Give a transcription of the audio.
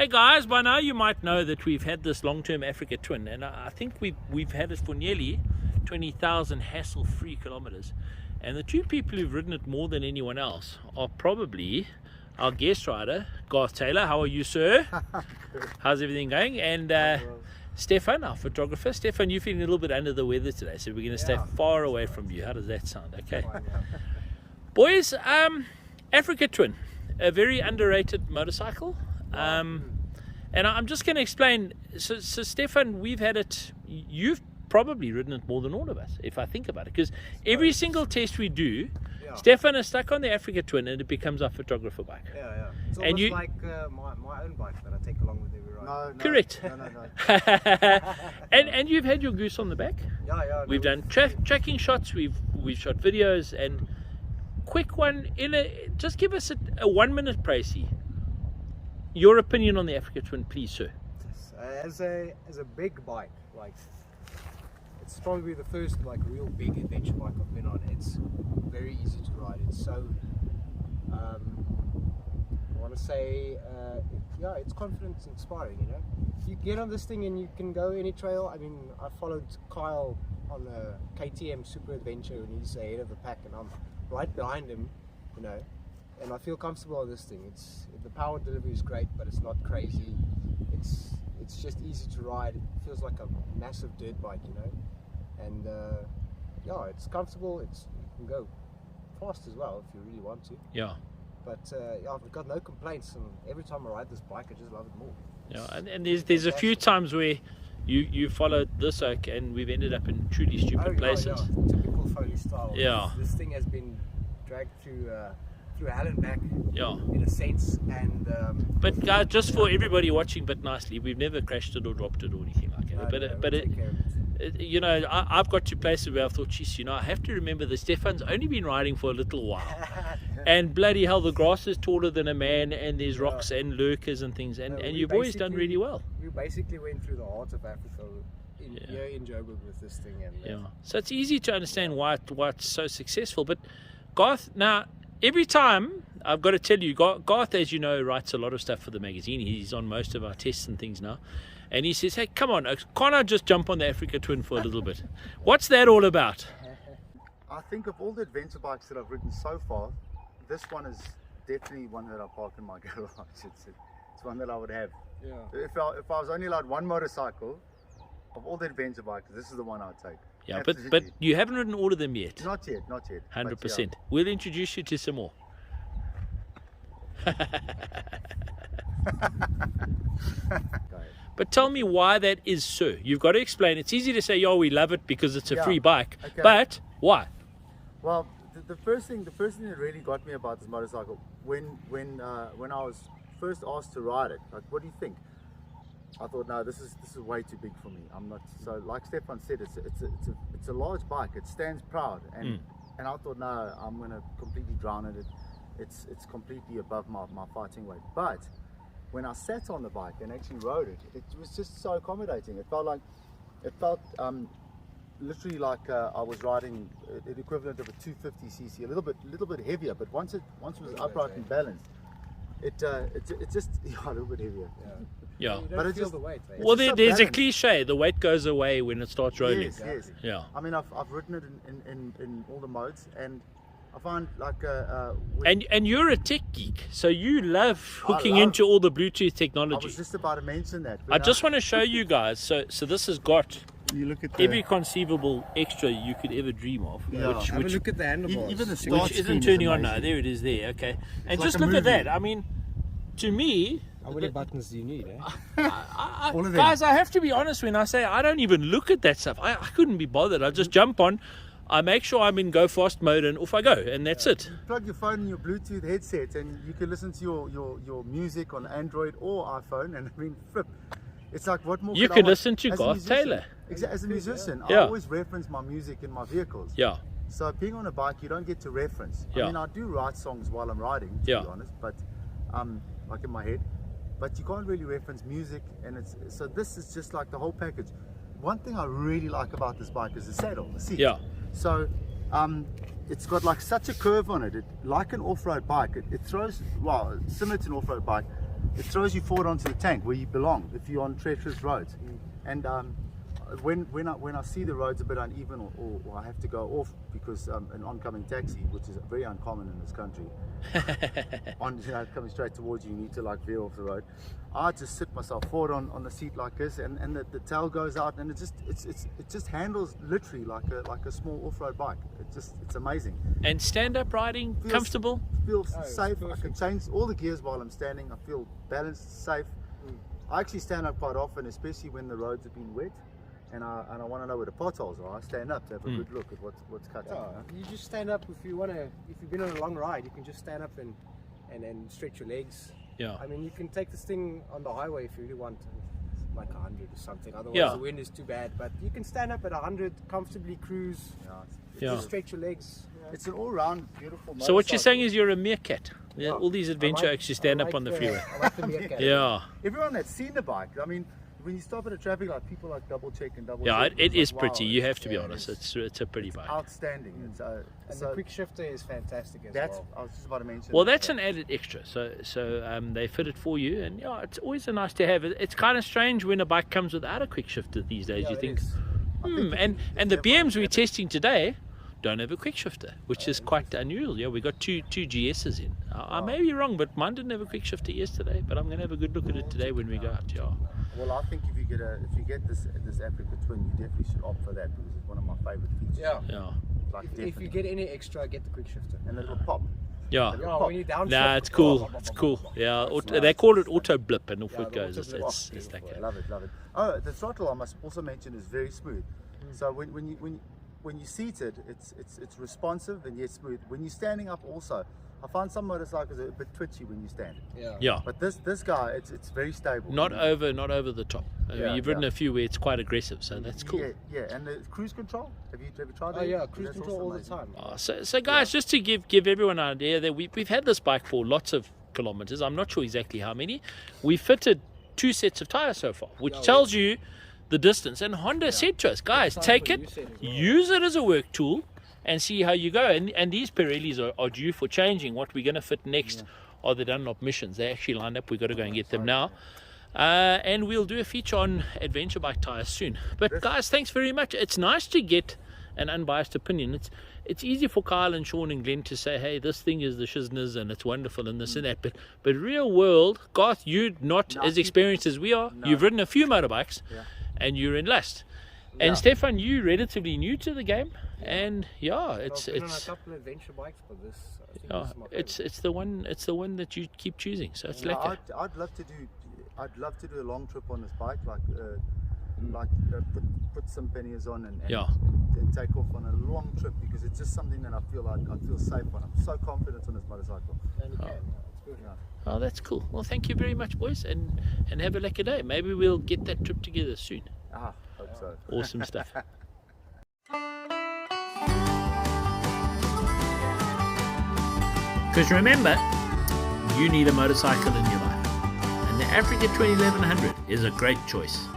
guys, by now you might know that we've had this long-term Africa Twin, and I think we've had it for nearly 20,000 hassle-free kilometers. And the two people who've ridden it more than anyone else are probably our guest rider, Garth Taylor. How are you, sir? How's everything going? And Stefan, our photographer. Stefan, you're feeling a little bit under the weather today, so we're going to stay far away from you. How does that sound? Okay. Boys, Africa Twin, a very underrated motorcycle. And I'm just going to explain. So Stefan, we've had it, you've probably ridden it more than all of us, if I think about it, because every single test we do, Stefan is stuck on the Africa Twin and it becomes our photographer bike. It's almost like my own bike that I take along with every ride. No, correct. No. and you've had your goose on the back. We've done tracking shots, we've shot videos, and quick one, just give us a 1 minute, Pricey. Your opinion on the Africa Twin, please, sir. As a big bike, like, it's probably the first real big adventure bike I've been on. It's very easy to ride. It's so I want to say it's confidence inspiring, you know. You get on this thing and you can go any trail. I mean, I followed Kyle on the KTM Super Adventure and he's ahead of the pack and I'm right behind him, you know, and I feel comfortable on this thing. The power delivery is great, but it's not crazy. It's just easy to ride. It feels like a massive dirt bike, you know. And it's comfortable. You can go fast as well if you really want to. Yeah. But I've got no complaints, and every time I ride this bike, I just love it more. And there's a few times where you followed this oak, and we've ended up in truly stupid places. Typical Foley style. Yeah. This thing has been dragged through hell and back. Yeah. In a sense, and. But guys, just for everybody watching, but nicely, we've never crashed it or dropped it or anything like that. You know, I've got to places where I've thought, geez, you know, I have to remember that Stefan's only been riding for a little while. And bloody hell, the grass is taller than a man, and there's rocks and lurkers and things, and you've always done really well. We basically went through the heart of Africa here in Joburg with this thing. And, So it's easy to understand why it's so successful. But Garth, now, every time, I've got to tell you, Garth, as you know, writes a lot of stuff for the magazine. He's on most of our tests and things now. And he says, hey, come on, can't I just jump on the Africa Twin for a little bit? What's that all about? I think of all the adventure bikes that I've ridden so far, this one is definitely one that I park in my garage. It's one that I would have. Yeah. If I was only allowed one motorcycle, of all the adventure bikes, this is the one I'd take. Yeah, but you haven't ridden all of them yet. Not yet. 100%. We'll introduce you to some more. But tell me why that is so. You've got to explain. It's easy to say, we love it because it's a free bike. Okay. But why? Well, the first thing that really got me about this motorcycle, when I was first asked to ride it, like, what do you think? I thought, no, this is way too big for me. I'm not. So like Stefan said, it's a large bike. It stands proud, and I thought, no, I'm gonna completely drown in it. It's completely above my fighting weight. But when I sat on the bike and actually rode it, it was just so accommodating. It felt literally like I was riding an equivalent of a 250cc, a little bit heavier. But once it was upright and balanced, it just a little bit heavier. Yeah. But it feels the weight. Well, there's a cliche. The weight goes away when it starts rolling. Yes. Yeah. I mean, I've ridden it in all the modes, and I find like and you're a tech geek, so you love hooking into all the Bluetooth technology. I was just about to mention that. I just want to show you guys. So this has got you look at every conceivable extra you could ever dream of. Yeah. Which look at the handlebars. Even the start which isn't turning on now. There it is. There. Okay. And just look at that. I mean, to me. How many buttons do you need, all of them. Guys, I have to be honest when I say I don't even look at that stuff. I couldn't be bothered. I just jump on, I make sure I'm in go fast mode, and off I go, and that's it. You plug your phone in your Bluetooth headset, and you can listen to your music on Android or iPhone, and I mean, flip. It's like, what more? You can listen to Garth Taylor. As a musician, yeah. I always reference my music in my vehicles. Yeah. So being on a bike, you don't get to reference. Yeah. I mean, I do write songs while I'm riding, to be honest, but like in my head. But you can't really reference music, and so this is just like the whole package. One thing I really like about this bike is the saddle, the seat. Yeah. So it's got like such a curve on it. Like an off-road bike, it throws, well, similar to an off-road bike, it throws you forward onto the tank where you belong if you're on treacherous roads. And when I see the roads a bit uneven or I have to go off because an oncoming taxi, which is very uncommon in this country, coming straight towards you, you need to like veer off the road. I just sit myself forward on the seat like this, and the tail goes out, and it just handles literally like a small off-road bike. It's amazing. And stand-up riding, comfortable? Feels safe. I can change all the gears while I'm standing. I feel balanced, safe. I actually stand up quite often, especially when the roads have been wet. And I want to know where the potholes are. I stand up to have a good look at what's cutting. You just stand up if you've been on a long ride, you can just stand up and stretch your legs. Yeah. I mean, you can take this thing on the highway if you really want, like 100 or something. Otherwise, the wind is too bad. But you can stand up at 100, comfortably cruise. Just stretch your legs. It's an all-round beautiful motorcycle. So what you're saying is you're a meerkat. All these adventure actually stand up on the freeway. I like the meerkat. Yeah. Everyone that's seen the bike, I mean, when you stop at a traffic light, people like double check. Yeah, it is like, pretty. wow, You have to be honest. It's a pretty bike. Outstanding. It's, And the quick shifter is fantastic as well. I was just about to mention. Well, that's an added extra. So they fit it for you, and it's always nice to have. It's kind of strange when a bike comes without a quick shifter these days. You think, and the BMs we're testing today don't have a quick shifter, which is quite unusual. Yeah, we got two GSs in. I may be wrong, but mine didn't have a quick shifter yesterday. But I'm going to have a good look at it today when we go out. Yeah. Well, I think if you get this Africa Twin, you definitely should opt for that because it's one of my favorite features. Yeah. Like if you get any extra, get the quick shifter. And a little pop. Yeah. When you're downshift, Nah, it's cool. It's cool. Yeah. They call it auto blip, and off it goes. It's that I good. love it. Oh, the throttle I must also mention is very smooth. So when you're seated, it's responsive and yet smooth. When you're standing up, also, I find some motorcycles are a bit twitchy when you stand. Yeah. But this guy, it's very stable. Not over the top. You've ridden a few where it's quite aggressive, so that's cool. Yeah. And the cruise control. Have you tried that? Oh yeah, cruise control all the time. So guys, just to give everyone an idea, that we've had this bike for lots of kilometers. I'm not sure exactly how many. We fitted 2 sets of tires so far, which tells you the distance. And Honda said to us, guys, take it, use it as a work tool, and see how you go. And these Pirellis are due for changing. What we're going to fit next are the Dunlop Missions. They actually lined up. We've got to go and get them now. And we'll do a feature on adventure bike tires soon. But guys, thanks very much. It's nice to get an unbiased opinion. It's easy for Kyle and Sean and Glenn to say, hey, this thing is the shizners and it's wonderful and this and that. But real world, Garth, you're not as experienced as we are. You've ridden a few motorbikes and you're in lust. And Stefan, you relatively new to the game, and it's I've been on a couple of adventure bikes, but this I think this is my favorite. it's the one that you keep choosing. So it's lekker. I'd love to do a long trip on this bike, put some panniers on and take off on a long trip, because it's just something that I feel safe on. I'm so confident on this motorcycle. And you can. It's good. Oh, that's cool. Well, thank you very much, boys, and have a lekker day. Maybe we'll get that trip together soon. Hope so. Awesome stuff. Because remember, you need a motorcycle in your life, and the Africa Twin 1100 is a great choice.